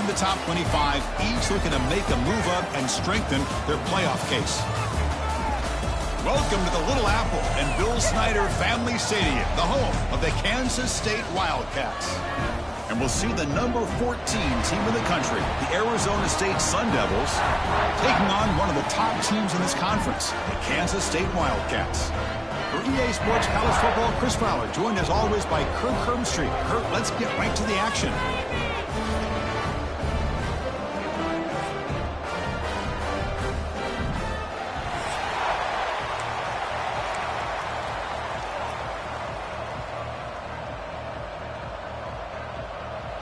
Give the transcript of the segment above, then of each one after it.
the top 25, each looking to make a move up and strengthen their playoff case. Welcome to the Little Apple and Bill Snyder Family Stadium, the home of the Kansas State Wildcats. And we'll see the number 14 team in the country, the Arizona State Sun Devils, taking on one of the top teams in this conference, the Kansas State Wildcats. For EA Sports College Football, Chris Fowler, joined as always by Kurt Herbstreit. Kurt, let's get right to the action.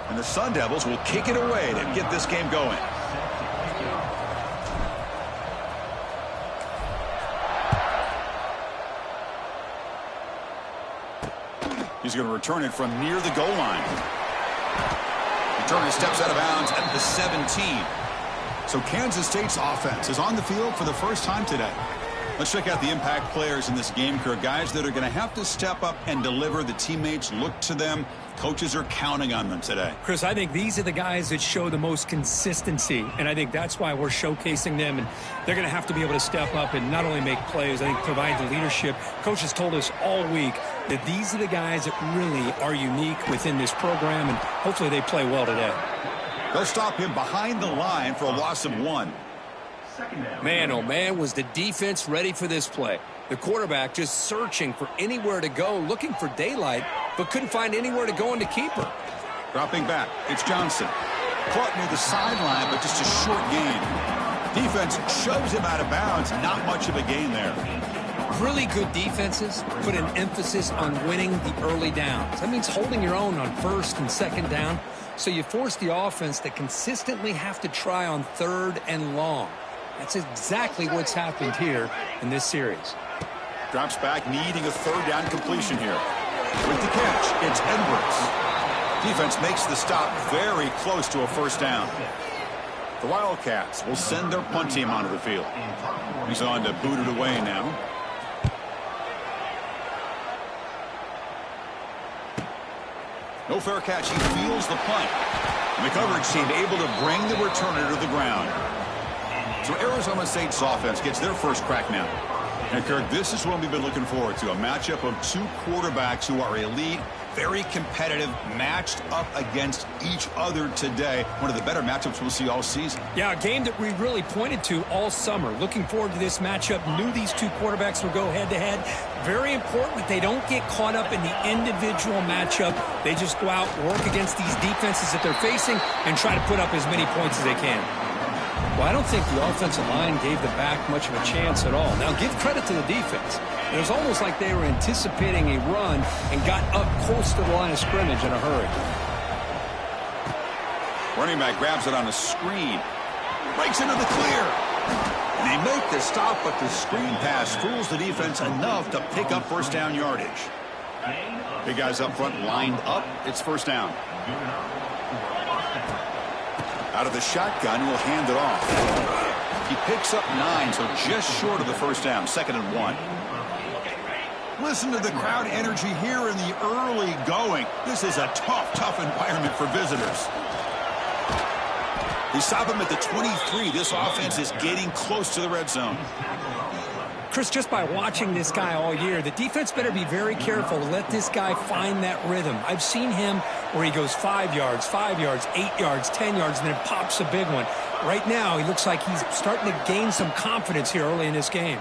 And the Sun Devils will kick it away to get this game going. He's going to return it from near the goal line. Returner steps out of bounds at the 17. So Kansas State's offense is on the field for the first time today. Let's check out the impact players in this game, Kurt. Guys that are going to have to step up and deliver. The teammates look to them. Coaches are counting on them today. Chris, I think these are the guys that show the most consistency, and I think that's why we're showcasing them. And they're going to have to be able to step up and not only make plays, I think provide the leadership. Coaches told us all week that these are the guys that really are unique within this program, and hopefully they play well today. They'll stop him behind the line for a loss of 1. Man, oh man, was the defense ready for this play. The quarterback just searching for anywhere to go, looking for daylight, but couldn't find anywhere to go in the keeper. Dropping back, it's Johnson. Caught near the sideline, but just a short gain. Defense shoves him out of bounds. Not much of a gain there. Really good defenses put an emphasis on winning the early downs. That means holding your own on first and second down. So you force the offense to consistently have to try on third and long. That's exactly what's happened here in this series. Drops back, needing a third down completion here. With the catch, it's Edwards. Defense makes the stop very close to a first down. The Wildcats will send their punt team onto the field. He's on to boot it away now. No fair catch. He feels the punt. And the coverage team able to bring the returner to the ground. So Arizona State's offense gets their first crack now. And Kirk, this is what we've been looking forward to. A matchup of two quarterbacks who are elite, very competitive, matched up against each other today. One of the better matchups we'll see all season. Yeah, a game that we really pointed to all summer. Looking forward to this matchup. Knew these two quarterbacks would go head-to-head. Very important that they don't get caught up in the individual matchup. They just go out, work against these defenses that they're facing, and try to put up as many points as they can. Well, I don't think the offensive line gave the back much of a chance at all. Now, give credit to the defense. It was almost like they were anticipating a run and got up close to the line of scrimmage in a hurry. Running back grabs it on a screen. Breaks into the clear. And they make the stop, but the screen pass fools the defense enough to pick up first down yardage. Big guys up front lined up. It's first down. Out of the shotgun, he'll hand it off. He picks up 9, so just short of the first down. 2nd and 1. Listen to the crowd energy here in the early going. This is a tough environment for visitors. They stop him at the 23. This offense is getting close to the red zone. Chris, just by watching this guy all year, the defense better be very careful to let this guy find that rhythm. I've seen him where he goes 5 yards, 8 yards, 10 yards, and then pops a big one. Right now, he looks like he's starting to gain some confidence here early in this game.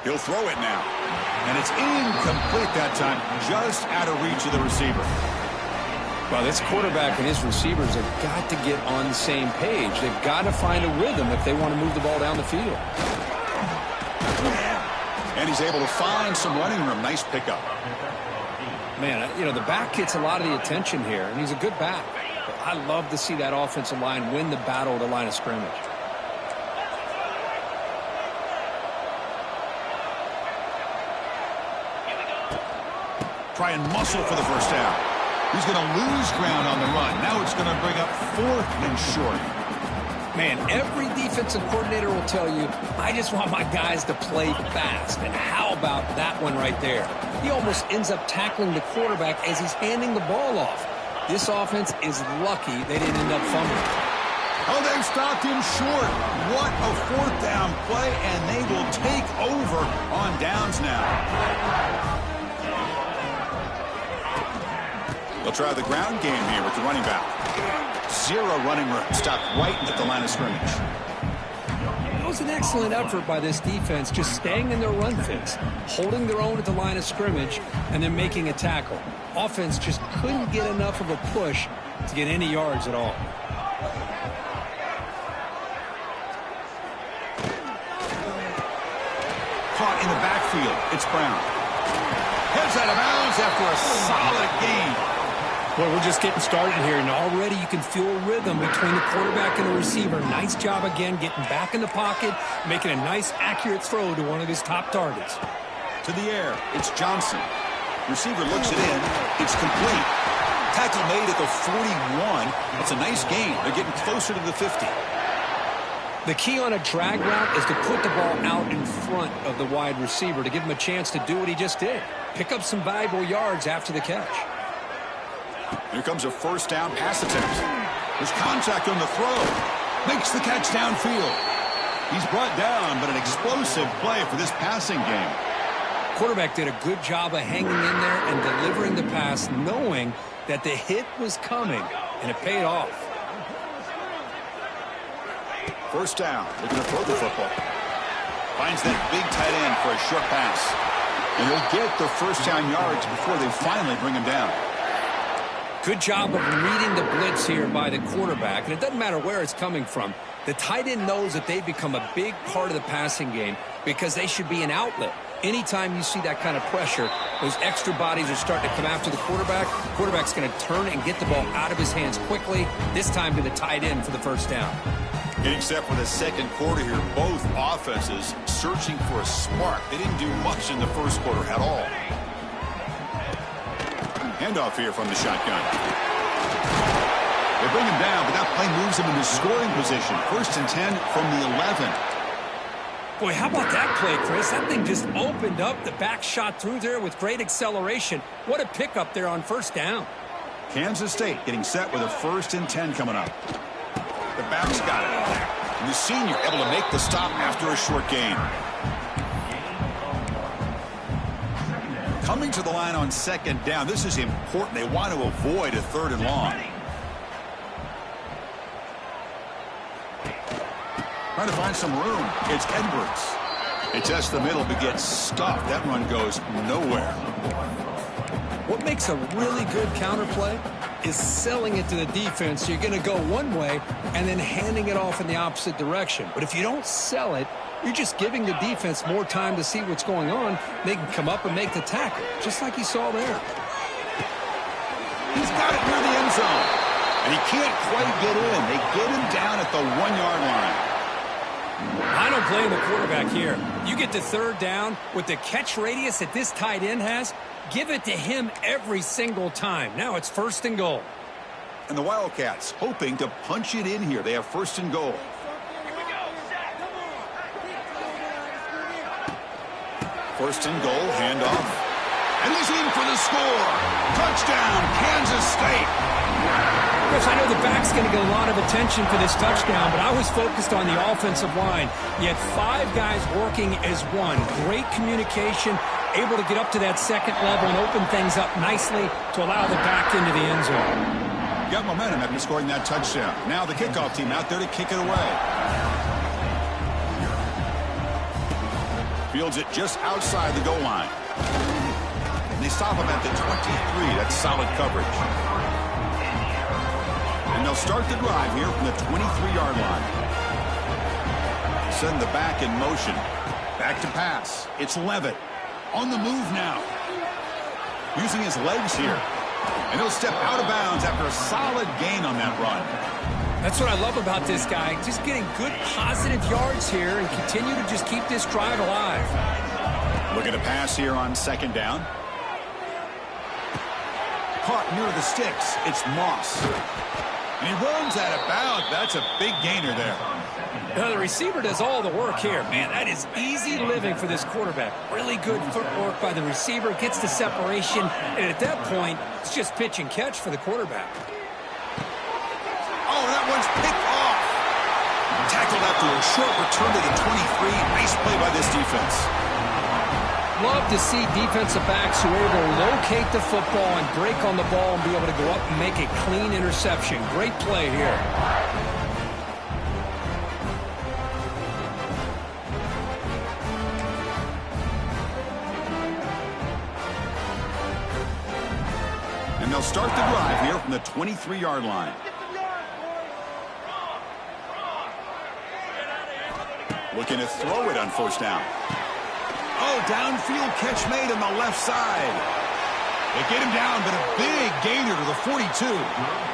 He'll throw it now. And it's incomplete that time, just out of reach of the receiver. Well, this quarterback and his receivers have got to get on the same page. They've got to find a rhythm if they want to move the ball down the field. And he's able to find some running room. Nice pickup. Man, you know, the back gets a lot of the attention here, and he's a good back. But I love to see that offensive line win the battle at the line of scrimmage. Try and muscle for the first down. He's going to lose ground on the run. Now it's going to bring up 4th and short. Man, every defensive coordinator will tell you, I just want my guys to play fast. And how about that one right there? He almost ends up tackling the quarterback as he's handing the ball off. This offense is lucky they didn't end up fumbling. Oh, they've stopped him short. What a fourth down play, and they will take over on downs now. They'll try the ground game here with the running back. Zero running room. Stopped right at the line of scrimmage. It was an excellent effort by this defense, just staying in their run fix, holding their own at the line of scrimmage, and then making a tackle. Offense just couldn't get enough of a push to get any yards at all. Caught in the backfield. It's Brown. Heads out of bounds after a solid gain. Well, we're just getting started here, and already you can feel rhythm between the quarterback and the receiver. Nice job again getting back in the pocket, making a nice, accurate throw to one of his top targets. To the air. It's Johnson. Receiver looks it in. It's complete. Tackle made at the 41. That's a nice gain. They're getting closer to the 50. The key on a drag route is to put the ball out in front of the wide receiver to give him a chance to do what he just did. Pick up some valuable yards after the catch. Here comes a first down pass attempt. There's contact on the throw. Makes the catch downfield. He's brought down, but an explosive play for this passing game. Quarterback did a good job of hanging in there and delivering the pass, knowing that the hit was coming, and it paid off. First down, looking to throw the football. Finds that big tight end for a short pass. And he'll get the first down yards before they finally bring him down. Good job of reading the blitz here by the quarterback, and it doesn't matter where it's coming from. The tight end knows that they've become a big part of the passing game because they should be an outlet. Anytime you see that kind of pressure, those extra bodies are starting to come after the quarterback. Quarterback's going to turn and get the ball out of his hands quickly, this time to the tight end for the first down. Getting set for the second quarter here, both offenses searching for a spark. They didn't do much in the first quarter at all. Handoff here from the shotgun. They bring him down, but that play moves him into scoring position. First and 10 from the 11. Boy, how about that play, Chris? That thing just opened up. The back shot through there with great acceleration. What a pickup there on first down. Kansas State getting set with a first and 10 coming up. The back's got it. And the senior able to make the stop after a short gain. Coming to the line on second down. This is important. They want to avoid a third and long. Trying to find some room. It's Edwards. They test the middle but gets stuffed. That run goes nowhere. What makes a really good counter play is selling it to the defense. So you're going to go one way and then handing it off in the opposite direction. But if you don't sell it, you're just giving the defense more time to see what's going on. They can come up and make the tackle, just like you saw there. He's got it near the end zone. And he can't quite get in. They get him down at the 1-yard line. I don't blame the quarterback here. You get to third down with the catch radius that this tight end has, give it to him every single time. Now it's first and goal. And the Wildcats hoping to punch it in here. They have first and goal. First and goal, handoff. And he's in for the score. Touchdown, Kansas State. Chris, I know the back's going to get a lot of attention for this touchdown, but I was focused on the offensive line. You had 5 guys working as one. Great communication, able to get up to that second level and open things up nicely to allow the back into the end zone. Got momentum after scoring that touchdown. Now the kickoff team out there to kick it away. Fields it just outside the goal line. And they stop him at the 23. That's solid coverage. And they'll start the drive here from the 23-yard line. Send the back in motion. Back to pass. It's Levitt. On the move now. Using his legs here. And he'll step out of bounds after a solid gain on that run. That's what I love about this guy. Just getting good positive yards here and continue to just keep this drive alive. Looking to pass here on second down. Caught near the sticks. It's Moss. And he runs out of bounds. That's a big gainer there. Now, the receiver does all the work here. Man, that is easy living for this quarterback. Really good footwork by the receiver, gets the separation, and at that point, it's just pitch and catch for the quarterback. Oh, that one's picked off. Tackled after a short return to the 23. Nice play by this defense. Love to see defensive backs who are able to locate the football and break on the ball and be able to go up and make a clean interception. Great play here. And they'll start the drive here from the 23-yard line. Looking to throw it on first down. Oh, downfield catch made on the left side. They get him down, but a big gainer to the 42.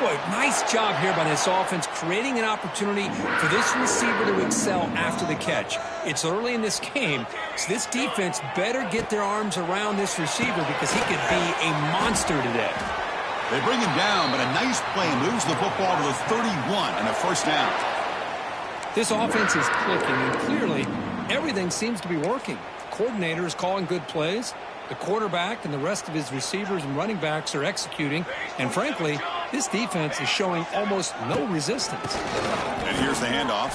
Boy, nice job here by this offense, creating an opportunity for this receiver to excel after the catch. It's early in this game, so this defense better get their arms around this receiver because he could be a monster today. They bring him down, but a nice play moves the football to the 31 and a first down. This offense is clicking, and clearly everything seems to be working. The coordinator is calling good plays. The quarterback and the rest of his receivers and running backs are executing. And frankly, this defense is showing almost no resistance. And here's the handoff.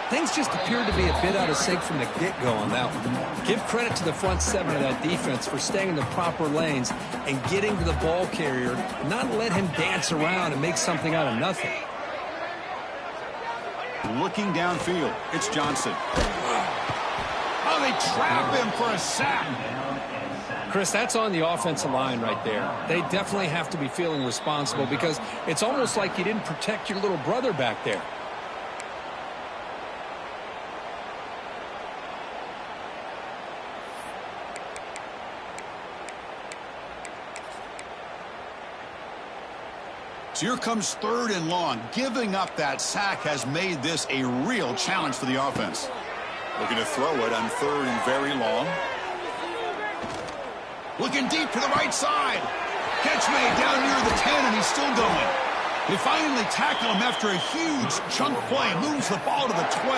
Things just appeared to be a bit out of sync from the get-go on that one. Give credit to the front seven of that defense for staying in the proper lanes and getting to the ball carrier, not let him dance around and make something out of nothing. Looking downfield, it's Johnson. Oh, they trap him for a sack. Chris, that's on the offensive line right there. They definitely have to be feeling responsible because it's almost like you didn't protect your little brother back there. So here comes third and long. Giving up that sack has made this a real challenge for the offense. Looking to throw it on third and very long. Looking deep to the right side. Catch made down near the 10, and he's still going. They finally tackle him after a huge chunk play. Moves the ball to the 12.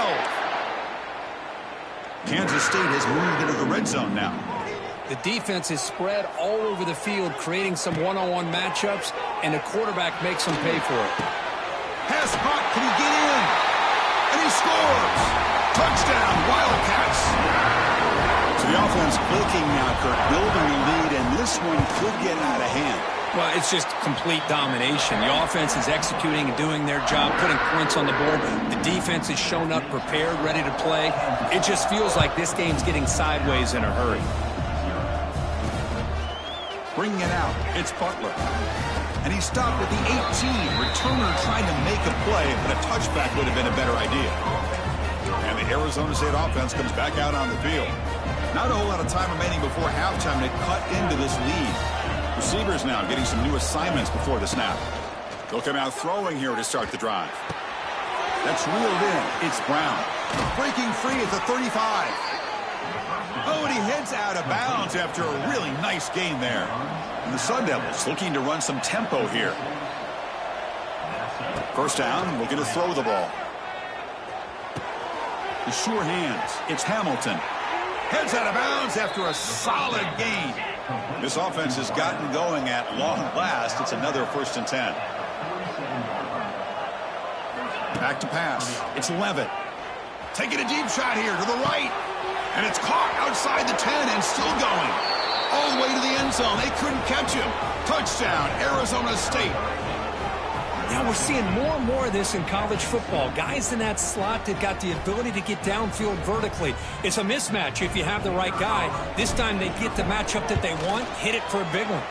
Kansas State has moved into the red zone now. The defense is spread all over the field, creating some one-on-one matchups, and the quarterback makes them pay for it. Pass caught. Can he get in? And he scores. Touchdown, Wildcats. So the offense clicking now, Kirk, building the lead, and this one could get out of hand. Well, it's just complete domination. The offense is executing and doing their job, putting points on the board. The defense is shown up, prepared, ready to play. It just feels like this game's getting sideways in a hurry. Bringing it out, it's Butler. And he stopped at the 18. Returner trying to make a play, but a touchback would have been a better idea. And the Arizona State offense comes back out on the field. Not a whole lot of time remaining before halftime to cut into this lead. Receivers now getting some new assignments before the snap. They'll come out throwing here to start the drive. That's reeled in. It's Brown. Breaking free at the 35. Oh, and he heads out of bounds after a really nice gain there. And the Sun Devils looking to run some tempo here. First down, looking to throw the ball. The sure hands. It's Hamilton. Heads out of bounds after a solid gain. This offense has gotten going at long last. It's another 1st and 10. Back to pass. It's Levitt. Taking a deep shot here to the right. And it's caught outside the 10 and still going. All the way to the end zone. They couldn't catch him. Touchdown, Arizona State. Now we're seeing more and more of this in college football. Guys in that slot that got the ability to get downfield vertically. It's a mismatch if you have the right guy. This time they get the matchup that they want, hit it for a big one.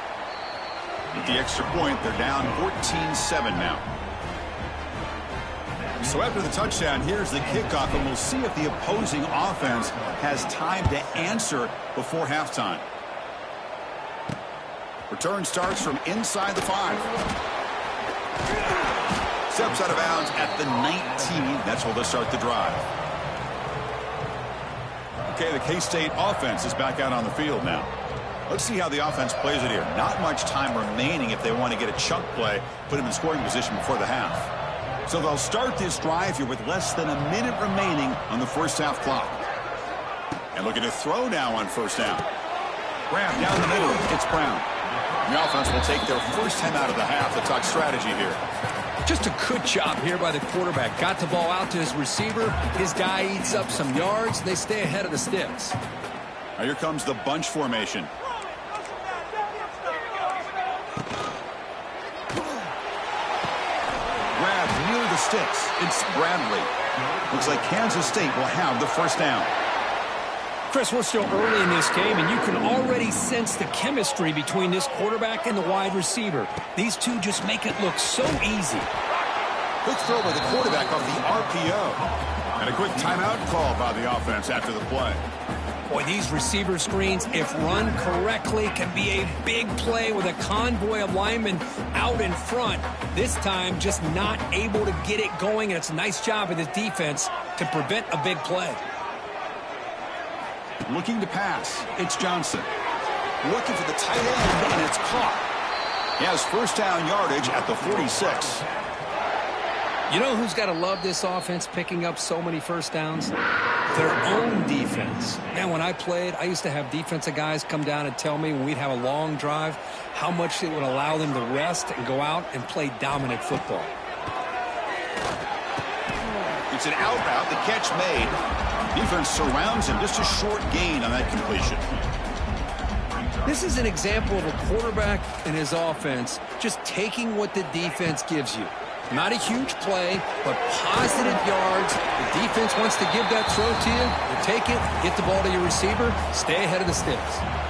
With the extra point, they're down 14-7 now. So after the touchdown, here's the kickoff, and we'll see if the opposing offense has time to answer before halftime. Return starts from inside the 5. Steps out of bounds at the 19. That's where they'll start the drive. Okay, the K-State offense is back out on the field now. Let's see how the offense plays it here. Not much time remaining if they want to get a chunk play, put him in scoring position before the half. So they'll start this drive here with less than a minute remaining on the first half clock. And looking to throw now on first down. Grab down the middle. It's Brown. The offense will take their first time out of the half. They'll talk strategy here. Just a good job here by the quarterback. Got the ball out to his receiver. His guy eats up some yards. They stay ahead of the sticks. Now here comes the bunch formation. Grab near the sticks. It's Bradley. Looks like Kansas State will have the first down. Chris, we're still early in this game, and you can already sense the chemistry between this quarterback and the wide receiver. These two just make it look so easy. Quick throw by the quarterback off the RPO. And a quick timeout call by the offense after the play. Boy, these receiver screens, if run correctly, can be a big play with a convoy of linemen out in front. This time, just not able to get it going, and it's a nice job of the defense to prevent a big play. Looking to pass. It's Johnson. Looking for the tight end, and it's caught. He has first down yardage at the 46. You know who's got to love this offense picking up so many first downs? Their own defense. Man, when I played, I used to have defensive guys come down and tell me when we'd have a long drive how much it would allow them to rest and go out and play dominant football. It's an out route. The catch made. Defense surrounds him. Just a short gain on that completion. This is an example of a quarterback and his offense just taking what the defense gives you. Not a huge play, but positive yards. The defense wants to give that throw to you. You take it, get the ball to your receiver, stay ahead of the sticks.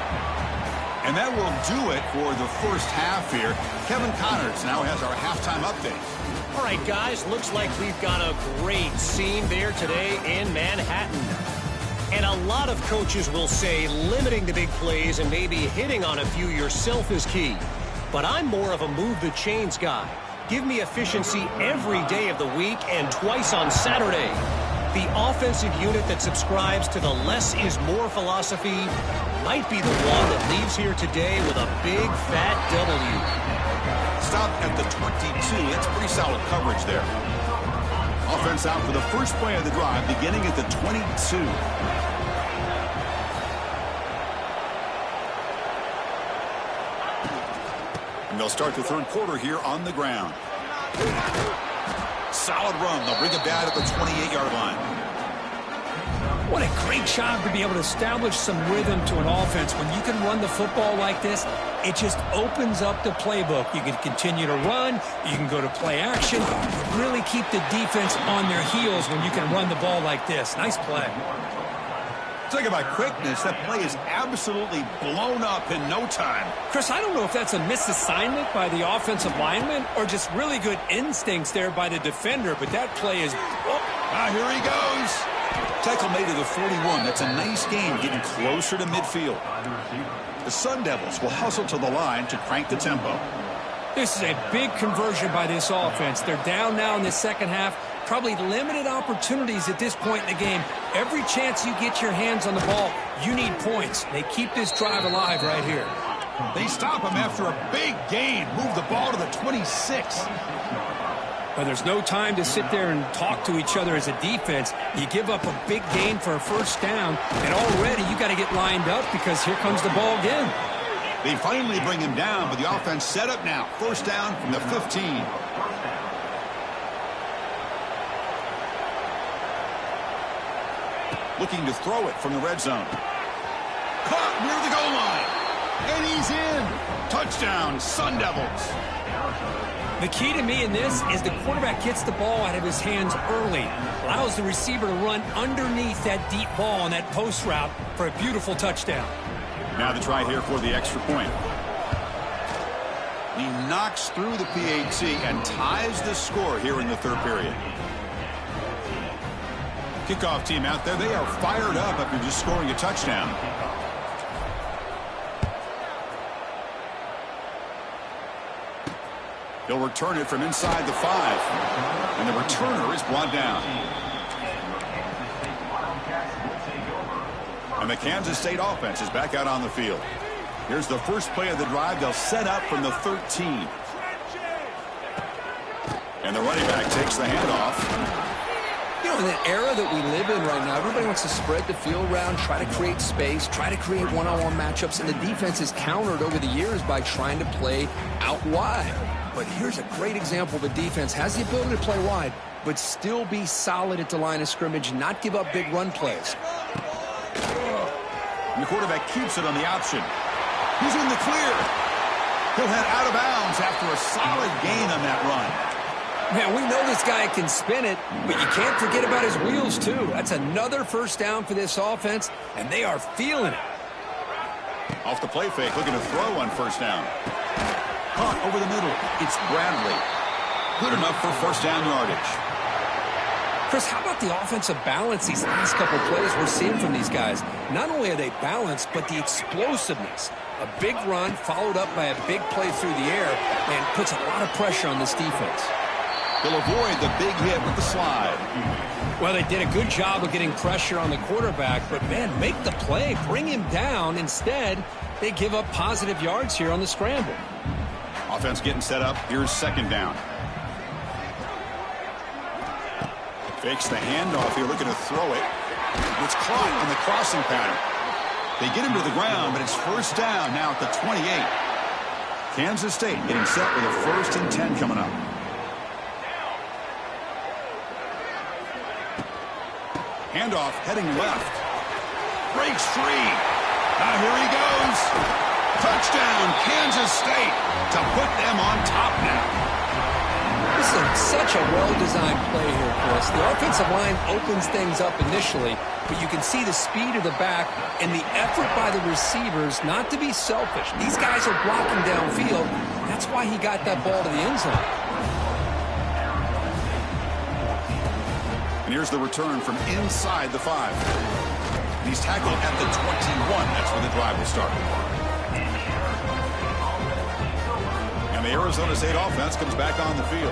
And that will do it for the first half here. Kevin Connors now has our halftime update. All right, guys, looks like we've got a great scene there today in Manhattan. And a lot of coaches will say limiting the big plays and maybe hitting on a few yourself is key. But I'm more of a move the chains guy. Give me efficiency every day of the week and twice on Saturday. The offensive unit that subscribes to the less is more philosophy might be the one that leaves here today with a big fat W. Stop at the 22. That's pretty solid coverage there. Offense out for the first play of the drive, beginning at the 22. And they'll start the third quarter here on the ground. Solid run. They'll bring it down at the 28-yard line. What a great job to be able to establish some rhythm to an offense. When you can run the football like this, it just opens up the playbook. You can continue to run. You can go to play action. Really keep the defense on their heels when you can run the ball like this. Nice play. Talk about quickness. That play is absolutely blown up in no time. Chris, I don't know if that's a misassignment by the offensive lineman or just really good instincts there by the defender, but that play is... Oh. Ah, here he goes. Tackle made to the 41. That's a nice gain, getting closer to midfield. The Sun Devils will hustle to the line to crank the tempo. This is a big conversion by this offense. They're down now in the second half. Probably limited opportunities at this point in the game. Every chance you get your hands on the ball, you need points. They keep this drive alive right here. They stop him after a big gain. Move the ball to the 26. But there's no time to sit there and talk to each other as a defense. You give up a big gain for a first down, and already you got to get lined up because here comes the ball again. They finally bring him down, but the offense set up now. First down from the 15. Looking to throw it from the red zone. Caught near the goal line. And he's in. Touchdown, Sun Devils. The key to me in this is the quarterback gets the ball out of his hands early. Allows the receiver to run underneath that deep ball on that post route for a beautiful touchdown. Now the try here for the extra point. He knocks through the PAT and ties the score here in the third period. Kickoff team out there. They are fired up after just scoring a touchdown. They'll return it from inside the 5. And the returner is brought down. And the Kansas State offense is back out on the field. Here's the first play of the drive. They'll set up from the 13. And the running back takes the handoff. You know, in the era that we live in right now, everybody wants to spread the field around, try to create space, try to create one-on-one matchups, and the defense is countered over the years by trying to play out wide. But here's a great example of a defense has the ability to play wide, but still be solid at the line of scrimmage, not give up big run plays. And the quarterback keeps it on the option. He's in the clear. He'll head out of bounds after a solid gain on that run. Man, we know this guy can spin it, but you can't forget about his wheels, too. That's another first down for this offense, and they are feeling it. Off the play fake, looking to throw on first down. Caught over the middle. It's Bradley. Good enough for first down yardage. Chris, how about the offensive balance these last couple plays we're seeing from these guys? Not only are they balanced, but the explosiveness. A big run followed up by a big play through the air and puts a lot of pressure on this defense. They'll avoid the big hit with the slide. Well, they did a good job of getting pressure on the quarterback, but, man, make the play. Bring him down. Instead, they give up positive yards here on the scramble. Offense getting set up. Here's second down. Fakes the handoff here, looking to throw it. It's caught on the crossing pattern. They get him to the ground, but it's first down now at the 28. Kansas State getting set with a 1st and 10 coming up. Handoff heading left. Breaks free. Now here he goes. Touchdown, Kansas State, to put them on top now. This is such a well-designed play here, Chris. The offensive line opens things up initially, but you can see the speed of the back and the effort by the receivers not to be selfish. These guys are blocking downfield. That's why he got that ball to the end zone. And here's the return from inside the 5. And he's tackled at the 21. That's where the drive will start. And the Arizona State offense comes back on the field.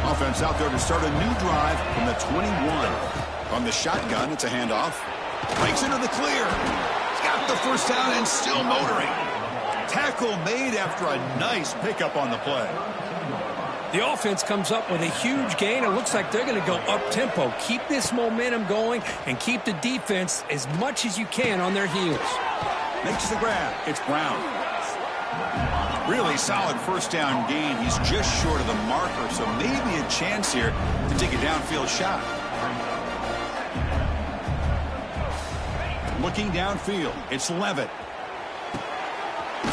Offense out there to start a new drive from the 21. From the shotgun, it's a handoff. Breaks into the clear. He's got the first down and still motoring. Tackle made after a nice pickup on the play. The offense comes up with a huge gain. It looks like they're going to go up-tempo. Keep this momentum going and keep the defense as much as you can on their heels. Makes the grab. It's Brown. Really solid first down gain. He's just short of the marker, so maybe a chance here to take a downfield shot. Looking downfield, it's Levitt.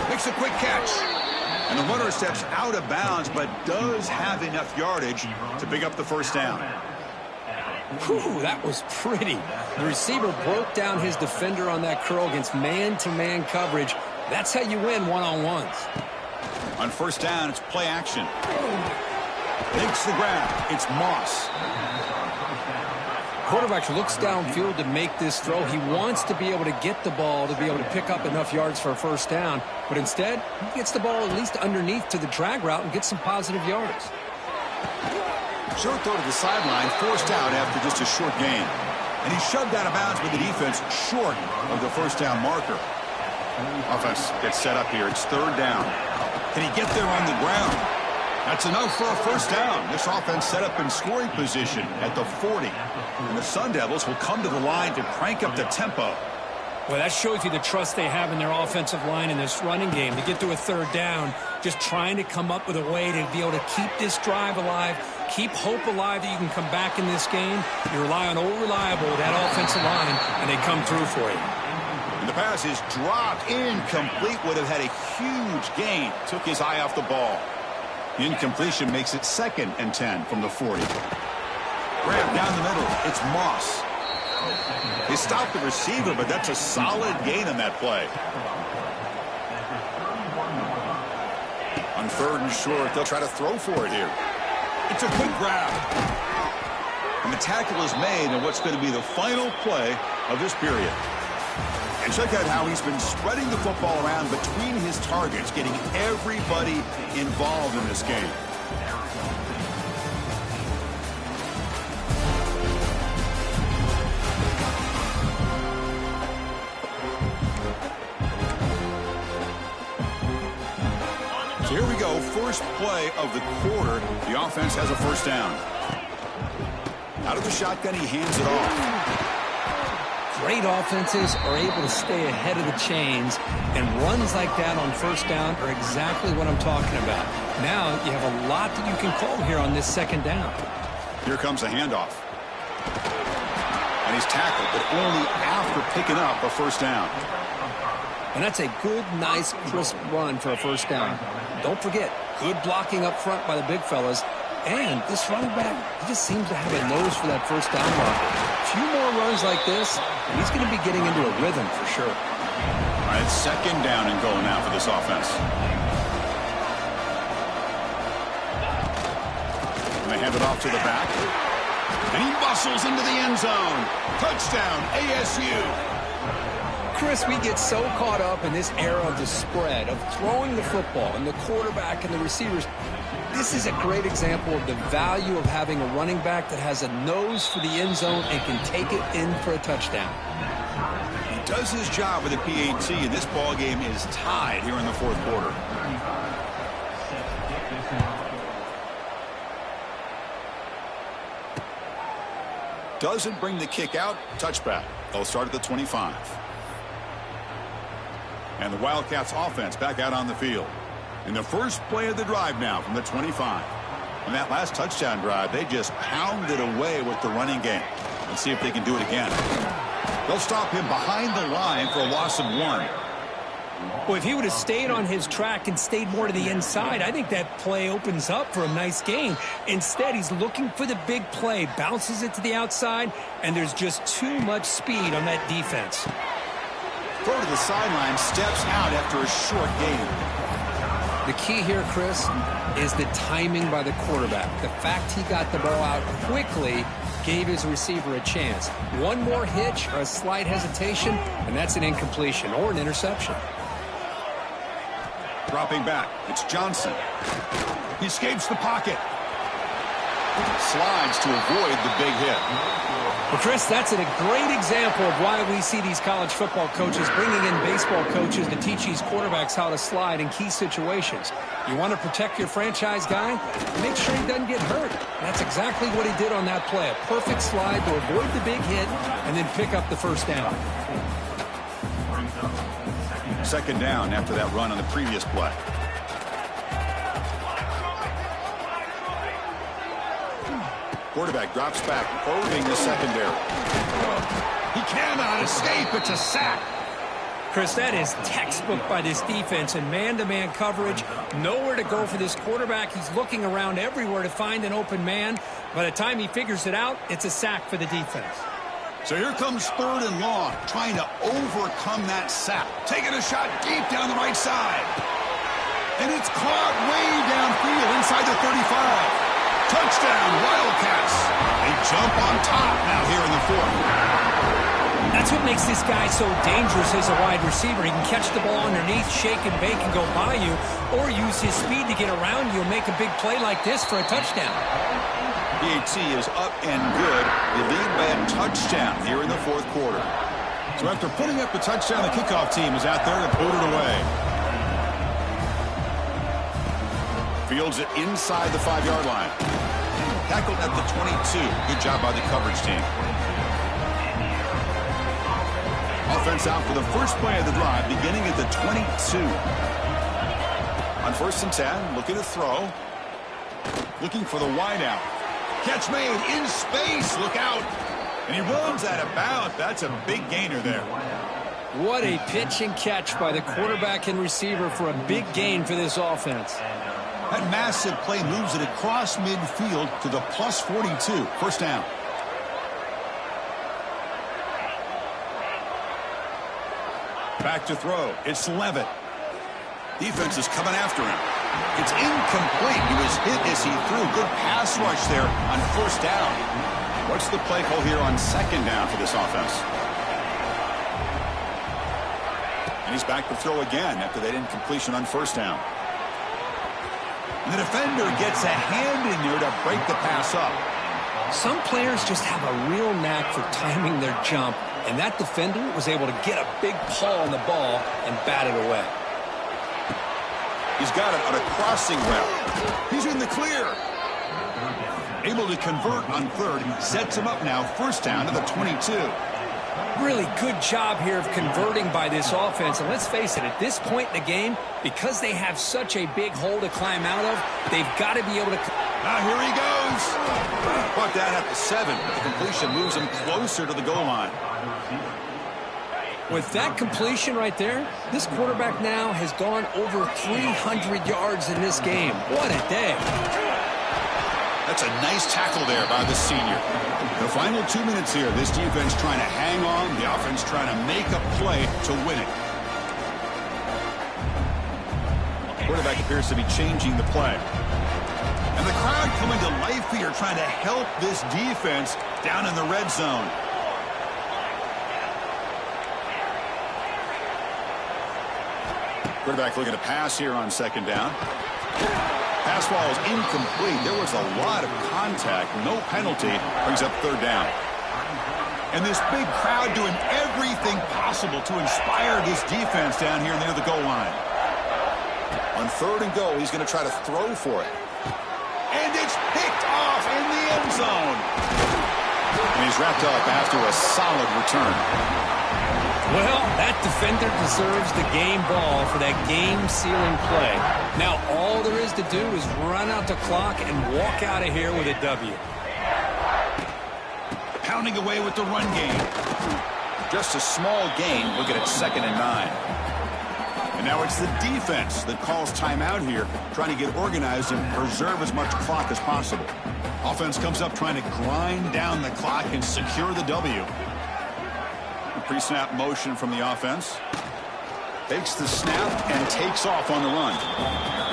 Makes a quick catch. And the runner steps out of bounds, but does have enough yardage to pick up the first down. Whew, that was pretty. The receiver broke down his defender on that curl against man-to-man coverage. That's how you win one-on-ones. On first down, it's play action. Makes the grab. It's Moss. Quarterback looks downfield to make this throw. He wants to be able to get the ball to be able to pick up enough yards for a first down. But instead, he gets the ball at least underneath to the drag route and gets some positive yards. Short throw to the sideline, forced out after just a short gain. And he shoved out of bounds with the defense short of the first down marker. Offense gets set up here. It's third down. Can he get there on the ground? That's enough for a first down. This offense set up in scoring position at the 40. And the Sun Devils will come to the line to crank up the tempo. Well, that shows you the trust they have in their offensive line in this running game. To get to a third down, just trying to come up with a way to be able to keep this drive alive, keep hope alive that you can come back in this game. You rely on old reliable, that offensive line, and they come through for you. And the pass is dropped. Incomplete. Would have had a huge gain. Took his eye off the ball. Incompletion makes it 2nd and 10 from the 40. Grab down the middle. It's Moss. They stopped the receiver, but that's a solid gain on that play. On third and short, they'll try to throw for it here. It's a quick grab. And the tackle is made on what's going to be the final play of this period. And check out how he's been spreading the football around between his targets, getting everybody involved in this game. first play of the quarter, the offense has a first down. Out of the shotgun, he hands it off. Great offenses are able to stay ahead of the chains, and runs like that on first down are exactly what I'm talking about. Now you have a lot that you can call here on this second down. Here comes a handoff. And he's tackled, but only after picking up a first down. And that's a good, nice, crisp run for a first down. Don't forget, good blocking up front by the big fellas. And this running back, he just seems to have a nose for that first down marker. A few more runs like this, and he's going to be getting into a rhythm for sure. All right, second down and goal now for this offense. And they hand it off to the back. And he muscles into the end zone. Touchdown, ASU. Chris, we get so caught up in this era of the spread, of throwing the football, and the quarterback and the receivers. This is a great example of the value of having a running back that has a nose for the end zone and can take it in for a touchdown. He does his job with the PAT, and this ball game is tied here in the fourth quarter. Doesn't bring the kick out. Touchback. They'll start at the 25. And the Wildcats offense back out on the field. In the first play of the drive now from the 25. On that last touchdown drive, they just pounded away with the running game. Let's see if they can do it again. They'll stop him behind the line for a loss of 1. Well, if he would have stayed on his track and stayed more to the inside, I think that play opens up for a nice gain. Instead, he's looking for the big play, bounces it to the outside, and there's just too much speed on that defense. Throw to the sideline, steps out after a short gain. The key here, Chris, is the timing by the quarterback. The fact he got the ball out quickly gave his receiver a chance. One more hitch or a slight hesitation, and that's an incompletion or an interception. Dropping back, it's Johnson. He escapes the pocket. Slides to avoid the big hit. Well, Chris, that's a great example of why we see these college football coaches bringing in baseball coaches to teach these quarterbacks how to slide in key situations. You want to protect your franchise guy? Make sure he doesn't get hurt. That's exactly what he did on that play. A perfect slide to avoid the big hit and then pick up the first down. Second down after that run on the previous play. Quarterback drops back, probing the secondary. He cannot escape. It's a sack. Chris, that is textbook by this defense in man-to-man coverage. Nowhere to go for this quarterback. He's looking around everywhere to find an open man. By the time he figures it out, it's a sack for the defense. So here comes third and long, trying to overcome that sack. Taking a shot deep down the right side. And it's caught way downfield inside the 35. Touchdown, Wildcats. They jump on top now here in the fourth. That's what makes this guy so dangerous as a wide receiver. He can catch the ball underneath, shake and bake and go by you, or use his speed to get around you and make a big play like this for a touchdown. PAT is up and good. They lead by a touchdown here in the fourth quarter. So after putting up the touchdown, the kickoff team is out there to boot it away. Fields it inside the 5-yard line. Tackled at the 22. Good job by the coverage team. Offense out for the first play of the drive, beginning at the 22. On first and 10, looking to throw. Looking for the wideout. Catch made in space. Look out. And he runs out of bounds. That's a big gainer there. What a pitch and catch by the quarterback and receiver for a big gain for this offense. That massive play moves it across midfield to the plus 42. First down. Back to throw. It's Levitt. Defense is coming after him. It's incomplete. He was hit as he threw. Good pass rush there on first down. What's the play call here on second down for this offense? And he's back to throw again after that incompletion on first down. And the defender gets a hand in there to break the pass up. Some players just have a real knack for timing their jump, and that defender was able to get a big paw on the ball and bat it away. He's got it on a crossing route. He's in the clear. Able to convert on third. Sets him up now. First down to the 22. Really good job here of converting by this offense. And let's face it, at this point in the game, because they have such a big hole to climb out of, they've got to be able to... Now here he goes. Brought down at the 7. The completion moves him closer to the goal line. With that completion right there, this quarterback now has gone over 300 yards in this game. What a day. That's a nice tackle there by the senior. The final 2 minutes here. This defense trying to hang on. The offense trying to make a play to win it. Quarterback appears to be changing the play. And the crowd coming to life here trying to help this defense down in the red zone. Quarterback looking to pass here on second down. Pass ball is incomplete. There was a lot of contact. No penalty. Brings up third down. And this big crowd doing everything possible to inspire this defense down here near the goal line. On third and goal, he's going to try to throw for it. And it's picked off in the end zone. And he's wrapped up after a solid return. Well, that defender deserves the game ball for that game-sealing play. Now, all there is to do is run out the clock and walk out of here with a W. Pounding away with the run game. Just a small gain. Look at it, 2nd and 9. And now it's the defense that calls timeout here, trying to get organized and preserve as much clock as possible. Offense comes up trying to grind down the clock and secure the W. Pre-snap motion from the offense. Takes the snap and takes off on the run.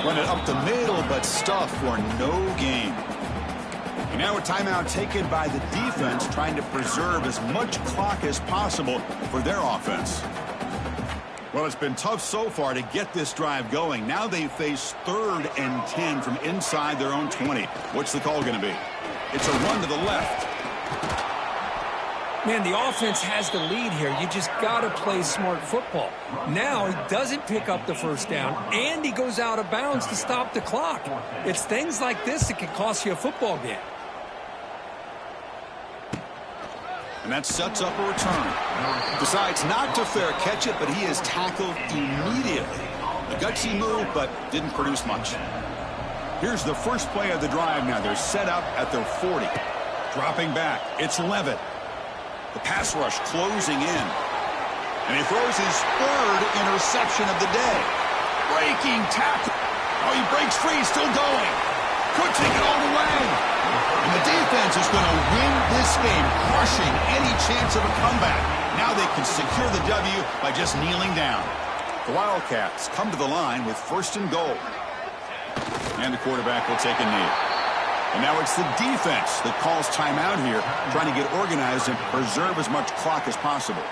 Run it up the middle, but stuff for no gain. And now a timeout taken by the defense, trying to preserve as much clock as possible for their offense. Well, it's been tough so far to get this drive going. Now they face 3rd and 10 from inside their own 20. What's the call going to be? It's a run to the left. Man, the offense has the lead here. You just got to play smart football. Now he doesn't pick up the first down, and he goes out of bounds to stop the clock. It's things like this that can cost you a football game. And that sets up a return. Decides not to fair catch it, but he is tackled immediately. A gutsy move, but didn't produce much. Here's the first play of the drive now. They're set up at their 40. Dropping back. It's Levitt. The pass rush closing in. And he throws his 3rd interception of the day. Breaking tackle. Oh, he breaks free, still going. Could take it all the way. And the defense is going to win this game, crushing any chance of a comeback. Now they can secure the W by just kneeling down. The Wildcats come to the line with 1st and goal. And the quarterback will take a knee. And now it's the defense that calls timeout here, trying to get organized and preserve as much clock as possible.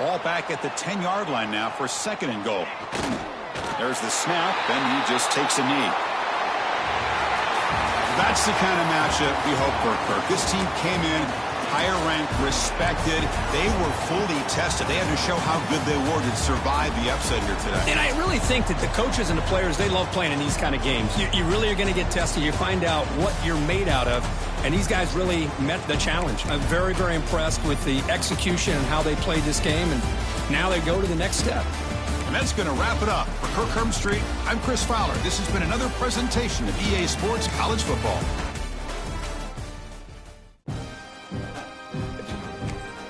Ball back at the 10-yard line now for 2nd and goal. There's the snap, and he just takes a knee. That's the kind of matchup we hope for, Kirk. This team came in higher ranked, respected. They were fully tested. They had to show how good they were to survive the upset here today. And I really think that the coaches and the players, they love playing in these kind of games. You really are going to get tested. You find out what you're made out of. And these guys really met the challenge. I'm very, very impressed with the execution and how they played this game. And now they go to the next step. And that's going to wrap it up. For Kirk Herbstreit, I'm Chris Fowler. This has been another presentation of EA Sports College Football.